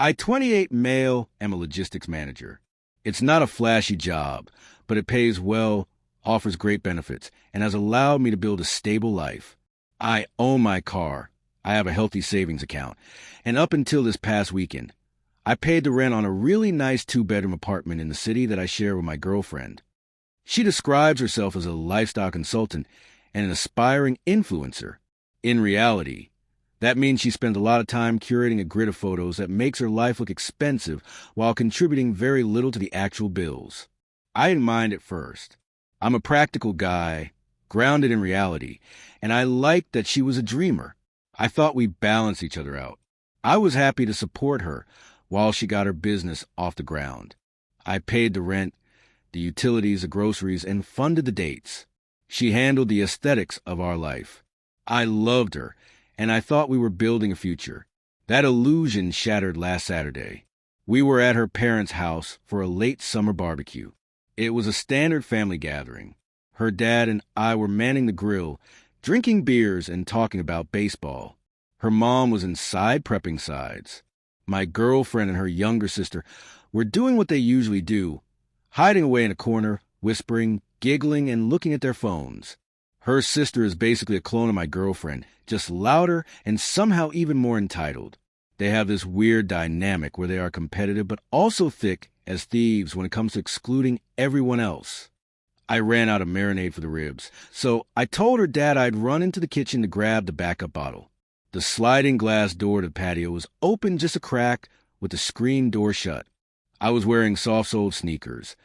I, 28 male, am a logistics manager. It's not a flashy job, but it pays well, offers great benefits, and has allowed me to build a stable life. I own my car. I have a healthy savings account. And up until this past weekend, I paid the rent on a really nice 2-bedroom apartment in the city that I share with my girlfriend. She describes herself as a lifestyle consultant and an aspiring influencer. In reality, that means she spends a lot of time curating a grid of photos that makes her life look expensive while contributing very little to the actual bills. I didn't mind at first. I'm a practical guy, grounded in reality, and I liked that she was a dreamer. I thought we balanced each other out. I was happy to support her while she got her business off the ground. I paid the rent, the utilities, the groceries, and funded the dates. She handled the aesthetics of our life. I loved her, and I thought we were building a future. That illusion shattered last Saturday. We were at her parents' house for a late summer barbecue. It was a standard family gathering. Her dad and I were manning the grill, drinking beers and talking about baseball. Her mom was inside prepping sides. My girlfriend and her younger sister were doing what they usually do, hiding away in a corner, whispering, giggling, and looking at their phones. Her sister is basically a clone of my girlfriend, just louder and somehow even more entitled. They have this weird dynamic where they are competitive but also thick as thieves when it comes to excluding everyone else. I ran out of marinade for the ribs, so I told her dad I'd run into the kitchen to grab the backup bottle. The sliding glass door to the patio was open just a crack with the screen door shut. I was wearing soft-soled sneakers,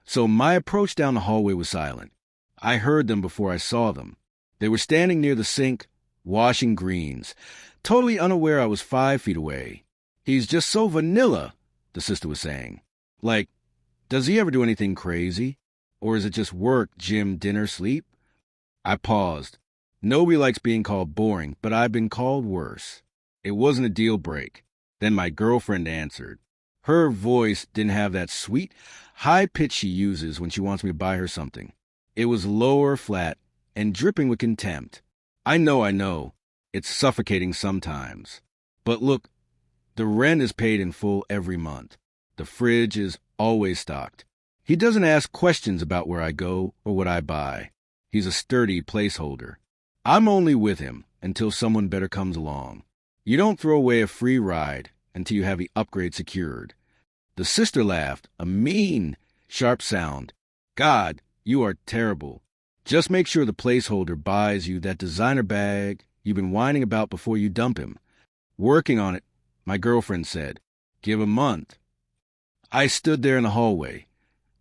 so my approach down the hallway was silent. I heard them before I saw them. They were standing near the sink, washing greens, totally unaware I was 5 feet away. "He's just so vanilla," the sister was saying. Like, does he ever do anything crazy? Or is it just work, gym, dinner, sleep? I paused. Nobody likes being called boring, but I've been called worse. It wasn't a deal break. Then my girlfriend answered. Her voice didn't have that sweet, high pitch she uses when she wants me to buy her something. It was lower, flat, and dripping with contempt. I know. It's suffocating sometimes. But look, the rent is paid in full every month. The fridge is always stocked. He doesn't ask questions about where I go or what I buy. He's a sturdy placeholder. I'm only with him until someone better comes along. You don't throw away a free ride until you have the upgrade secured. The sister laughed, a mean, sharp sound. God, you are terrible. Just make sure the placeholder buys you that designer bag you've been whining about before you dump him. Working on it, my girlfriend said. Give a month. I stood there in the hallway,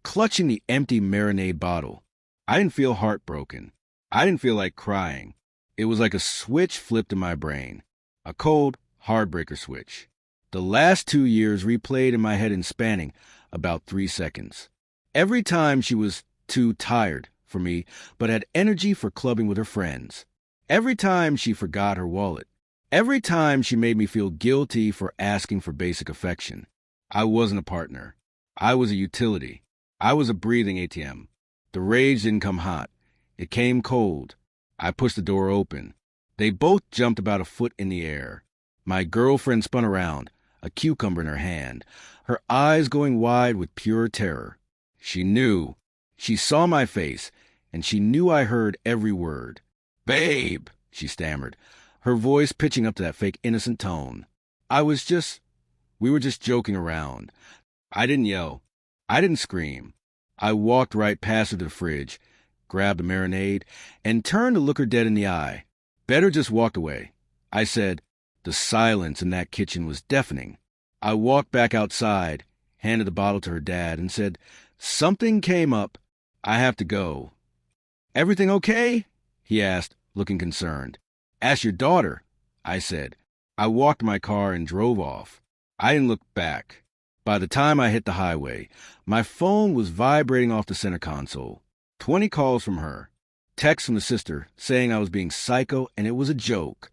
clutching the empty marinade bottle. I didn't feel heartbroken. I didn't feel like crying. It was like a switch flipped in my brain. A cold, heartbreaker switch. The last 2 years replayed in my head in spanning about 3 seconds. Every time she was too tired for me, but had energy for clubbing with her friends. Every time she forgot her wallet. Every time she made me feel guilty for asking for basic affection. I wasn't a partner. I was a utility. I was a breathing ATM. The rage didn't come hot. It came cold. I pushed the door open. They both jumped about a foot in the air. My girlfriend spun around, a cucumber in her hand, her eyes going wide with pure terror. She knew. She saw my face, and she knew I heard every word. "Babe," she stammered, her voice pitching up to that fake innocent tone. We were just joking around. I didn't yell. I didn't scream. I walked right past her to the fridge, grabbed the marinade, and turned to look her dead in the eye. Better just walked away. I said. The silence in that kitchen was deafening. I walked back outside, handed the bottle to her dad, and said, "Something came up. I have to go." "Everything okay?" he asked, looking concerned. "Ask your daughter," I said. I walked to my car and drove off. I didn't look back. By the time I hit the highway, my phone was vibrating off the center console. 20 calls from her. Text from the sister saying I was being psycho and it was a joke.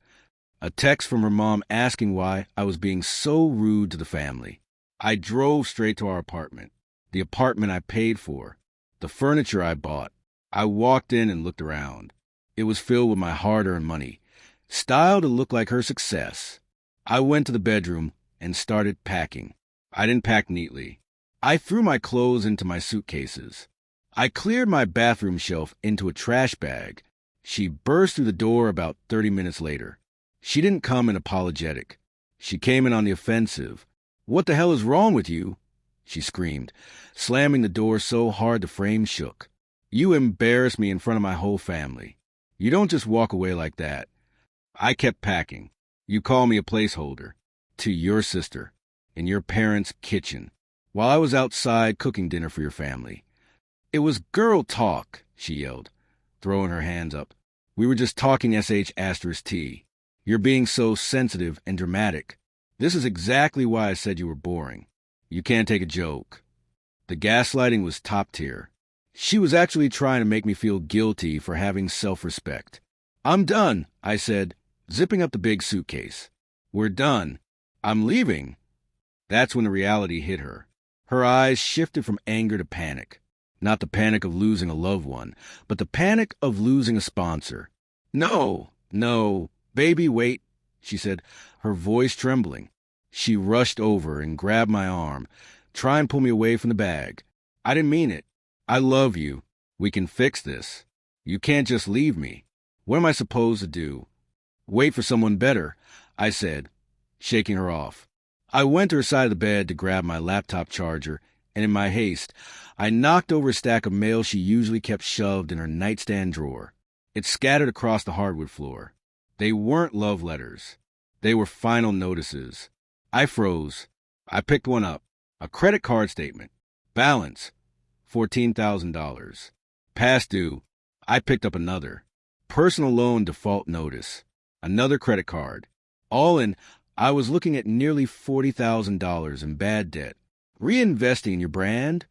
A text from her mom asking why I was being so rude to the family. I drove straight to our apartment. The apartment I paid for. The furniture I bought. I walked in and looked around. It was filled with my hard-earned money, styled to look like her success. I went to the bedroom, and started packing. I didn't pack neatly. I threw my clothes into my suitcases. I cleared my bathroom shelf into a trash bag. She burst through the door about 30 minutes later. She didn't come in apologetic. She came in on the offensive. "What the hell is wrong with you?" she screamed, slamming the door so hard the frame shook. "You embarrass me in front of my whole family. You don't just walk away like that." I kept packing. "You call me a placeholder. To your sister. In your parents' kitchen. While I was outside cooking dinner for your family." "It was girl talk," she yelled, throwing her hands up. "We were just talking sh*T. You're being so sensitive and dramatic. This is exactly why I said you were boring. You can't take a joke." The gaslighting was top tier. She was actually trying to make me feel guilty for having self-respect. "I'm done," I said, zipping up the big suitcase. "We're done. I'm leaving." That's when the reality hit her. Her eyes shifted from anger to panic. Not the panic of losing a loved one, but the panic of losing a sponsor. No, baby, wait," she said, her voice trembling. She rushed over and grabbed my arm, trying to pull me away from the bag. "I didn't mean it. I love you. We can fix this. You can't just leave me. What am I supposed to do?" "Wait for someone better," I said, shaking her off. I went to her side of the bed to grab my laptop charger, and in my haste, I knocked over a stack of mail she usually kept shoved in her nightstand drawer. It scattered across the hardwood floor. They weren't love letters. They were final notices. I froze. I picked one up. A credit card statement. Balance, $14,000. Past due. I picked up another. Personal loan default notice. Another credit card. All in, I was looking at nearly $40,000 in bad debt. "Reinvesting in your brand?"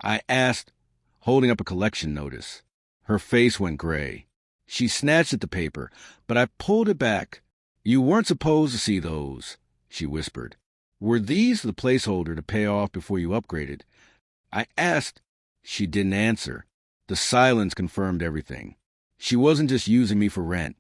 I asked, holding up a collection notice. Her face went gray. She snatched at the paper, but I pulled it back. "You weren't supposed to see those," she whispered. "Were these the placeholder to pay off before you upgraded?" I asked. She didn't answer. The silence confirmed everything. She wasn't just using me for rent.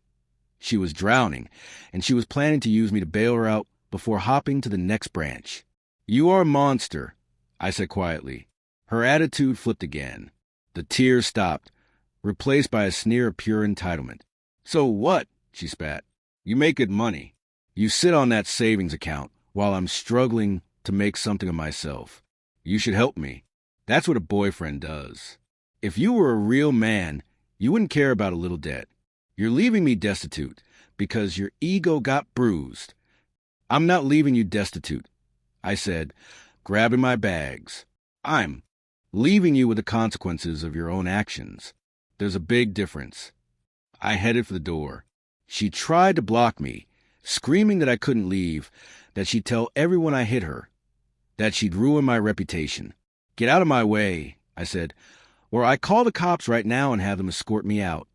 She was drowning, and she was planning to use me to bail her out before hopping to the next branch. "You are a monster," I said quietly. Her attitude flipped again. The tears stopped, replaced by a sneer of pure entitlement. "So what?" she spat. "You make good money. You sit on that savings account while I'm struggling to make something of myself. You should help me. That's what a boyfriend does. If you were a real man, you wouldn't care about a little debt. You're leaving me destitute because your ego got bruised." "I'm not leaving you destitute," I said, grabbing my bags. "I'm leaving you with the consequences of your own actions. There's a big difference." I headed for the door. She tried to block me, screaming that I couldn't leave, that she'd tell everyone I hit her, that she'd ruin my reputation. "Get out of my way," I said, "or I call the cops right now and have them escort me out."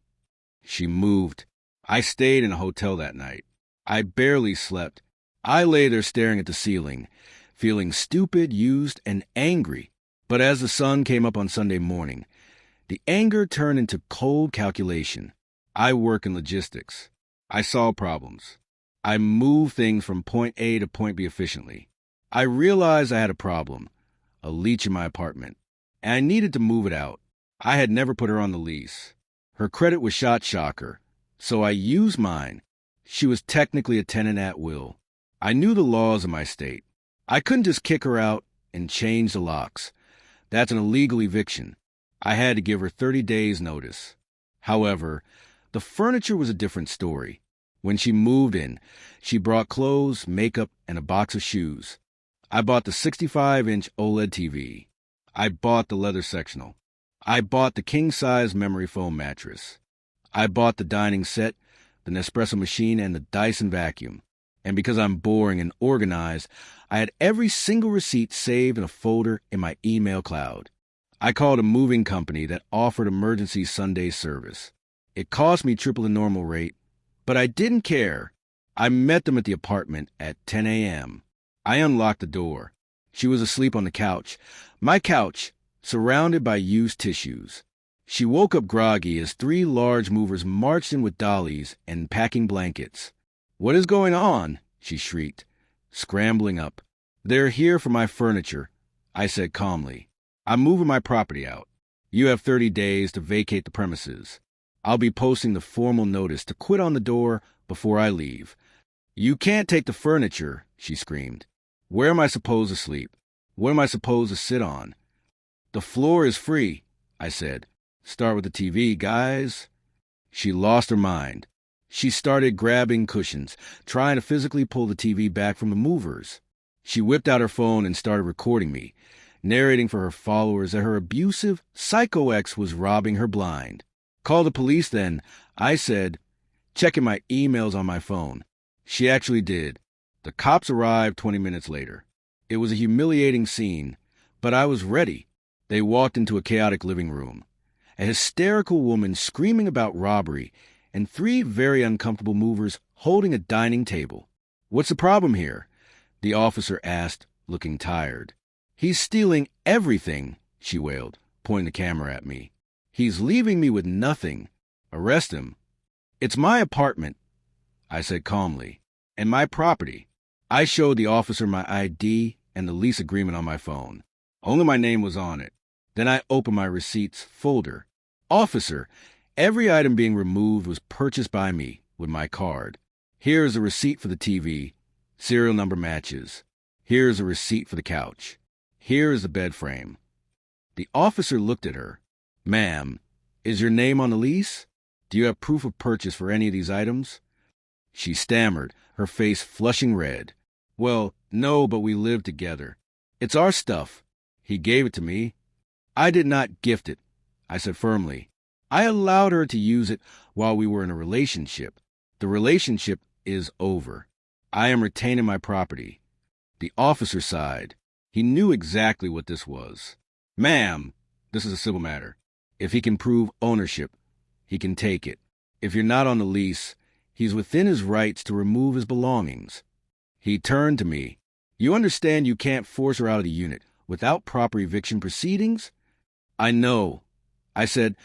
She moved. I stayed in a hotel that night. I barely slept. I lay there staring at the ceiling, feeling stupid, used, and angry. But as the sun came up on Sunday morning, the anger turned into cold calculation. I work in logistics. I solve problems. I move things from point A to point B efficiently. I realized I had a problem, a leech in my apartment, and I needed to move it out. I had never put her on the lease. Her credit was shot shocker, so I used mine. She was technically a tenant at will. I knew the laws of my state. I couldn't just kick her out and change the locks. That's an illegal eviction. I had to give her 30 days' notice. However, the furniture was a different story. When she moved in, she brought clothes, makeup, and a box of shoes. I bought the 65-inch OLED TV. I bought the leather sectional. I bought the king-size memory foam mattress. I bought the dining set, the Nespresso machine, and the Dyson vacuum. And because I'm boring and organized, I had every single receipt saved in a folder in my email cloud. I called a moving company that offered emergency Sunday service. It cost me triple the normal rate, but I didn't care. I met them at the apartment at 10 a.m. I unlocked the door. She was asleep on the couch. My couch, surrounded by used tissues. She woke up groggy as 3 large movers marched in with dollies and packing blankets. "What is going on?" she shrieked, scrambling up. "They're here for my furniture," I said calmly. "I'm moving my property out. You have 30 days to vacate the premises. I'll be posting the formal notice to quit on the door before I leave." "You can't take the furniture," she screamed. "Where am I supposed to sleep? What am I supposed to sit on?" "The floor is free," I said. "Start with the TV, guys." She lost her mind. She started grabbing cushions, trying to physically pull the TV back from the movers. She whipped out her phone and started recording me, narrating for her followers that her abusive psycho ex was robbing her blind. "Call the police then," I said, checking my emails on my phone. She actually did. The cops arrived 20 minutes later. It was a humiliating scene, but I was ready. They walked into a chaotic living room. A hysterical woman screaming about robbery, and 3 very uncomfortable movers holding a dining table. "What's the problem here?" the officer asked, looking tired. "He's stealing everything," she wailed, pointing the camera at me. "He's leaving me with nothing. Arrest him." "It's my apartment," I said calmly, "and my property." I showed the officer my ID and the lease agreement on my phone. Only my name was on it. Then I opened my receipts folder. "Officer, every item being removed was purchased by me with my card. Here is a receipt for the TV. Serial number matches. Here is a receipt for the couch. Here is the bed frame." The officer looked at her. "Ma'am, is your name on the lease? Do you have proof of purchase for any of these items?" She stammered, her face flushing red. "Well, no, but we live together. It's our stuff. He gave it to me." "I did not gift it," I said firmly. "I allowed her to use it while we were in a relationship. The relationship is over. I am retaining my property." The officer sighed. He knew exactly what this was. "Ma'am, this is a civil matter. If he can prove ownership, he can take it. If you're not on the lease, he's within his rights to remove his belongings." He turned to me. "You understand you can't force her out of the unit without proper eviction proceedings?" "I know," I said,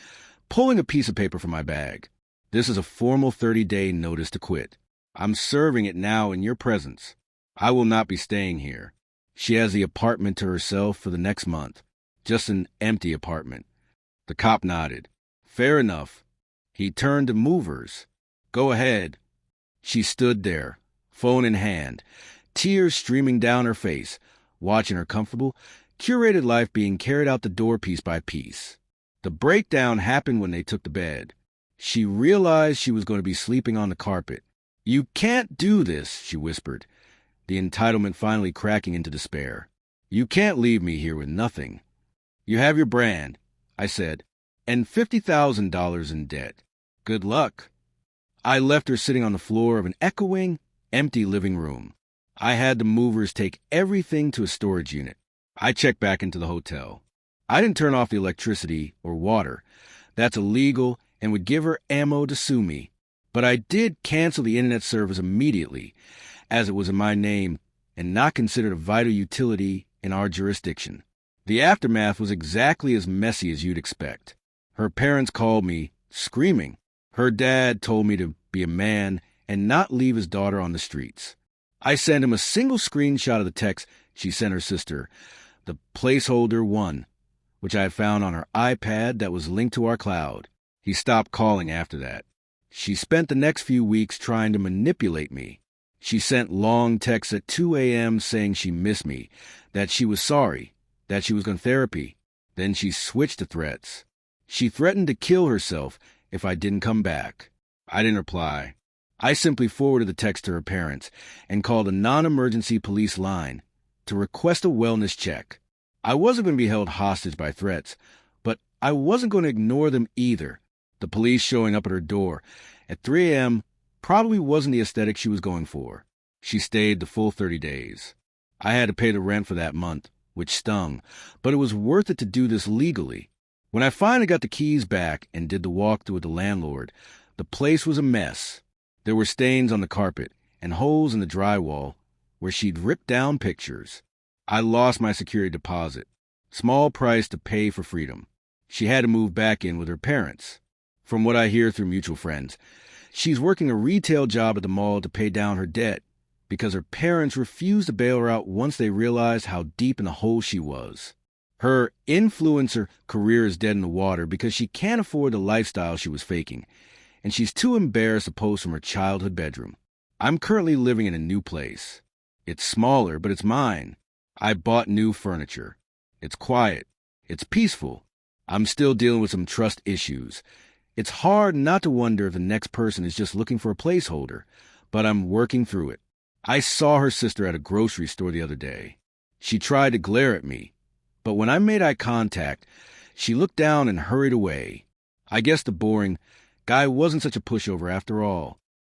pulling a piece of paper from my bag. "This is a formal 30-day notice to quit. I'm serving it now in your presence. I will not be staying here. She has the apartment to herself for the next month. Just an empty apartment." The cop nodded. "Fair enough." He turned to movers. "Go ahead." She stood there, phone in hand, tears streaming down her face, watching her comfortable, curated life being carried out the door piece by piece. The breakdown happened when they took the bed. She realized she was going to be sleeping on the carpet. "You can't do this," she whispered, the entitlement finally cracking into despair. "You can't leave me here with nothing." "You have your brand," I said, "and $50,000 in debt. Good luck." I left her sitting on the floor of an echoing, empty living room. I had the movers take everything to a storage unit. I checked back into the hotel. I didn't turn off the electricity or water. That's illegal and would give her ammo to sue me. But I did cancel the internet service immediately, as it was in my name and not considered a vital utility in our jurisdiction. The aftermath was exactly as messy as you'd expect. Her parents called me, screaming. Her dad told me to be a man and not leave his daughter on the streets. I sent him a single screenshot of the text she sent her sister, the placeholder 1, which I had found on her iPad that was linked to our cloud. He stopped calling after that. She spent the next few weeks trying to manipulate me. She sent long texts at 2 a.m. saying she missed me, that she was sorry, that she was going to therapy. Then she switched to threats. She threatened to kill herself if I didn't come back. I didn't reply. I simply forwarded the text to her parents and called a non-emergency police line to request a wellness check. I wasn't going to be held hostage by threats, but I wasn't going to ignore them either. The police showing up at her door at 3 a.m. probably wasn't the aesthetic she was going for. She stayed the full 30 days. I had to pay the rent for that month, which stung, but it was worth it to do this legally. When I finally got the keys back and did the walkthrough with the landlord, the place was a mess. There were stains on the carpet and holes in the drywall where she'd ripped down pictures. I lost my security deposit. Small price to pay for freedom. She had to move back in with her parents. From what I hear through mutual friends, she's working a retail job at the mall to pay down her debt because her parents refused to bail her out once they realized how deep in the hole she was. Her influencer career is dead in the water because she can't afford the lifestyle she was faking, and she's too embarrassed to post from her childhood bedroom. I'm currently living in a new place. It's smaller, but it's mine. I bought new furniture. It's quiet. It's peaceful. I'm still dealing with some trust issues. It's hard not to wonder if the next person is just looking for a placeholder, but I'm working through it. I saw her sister at a grocery store the other day. She tried to glare at me, but when I made eye contact, she looked down and hurried away. I guess the boring guy wasn't such a pushover after all.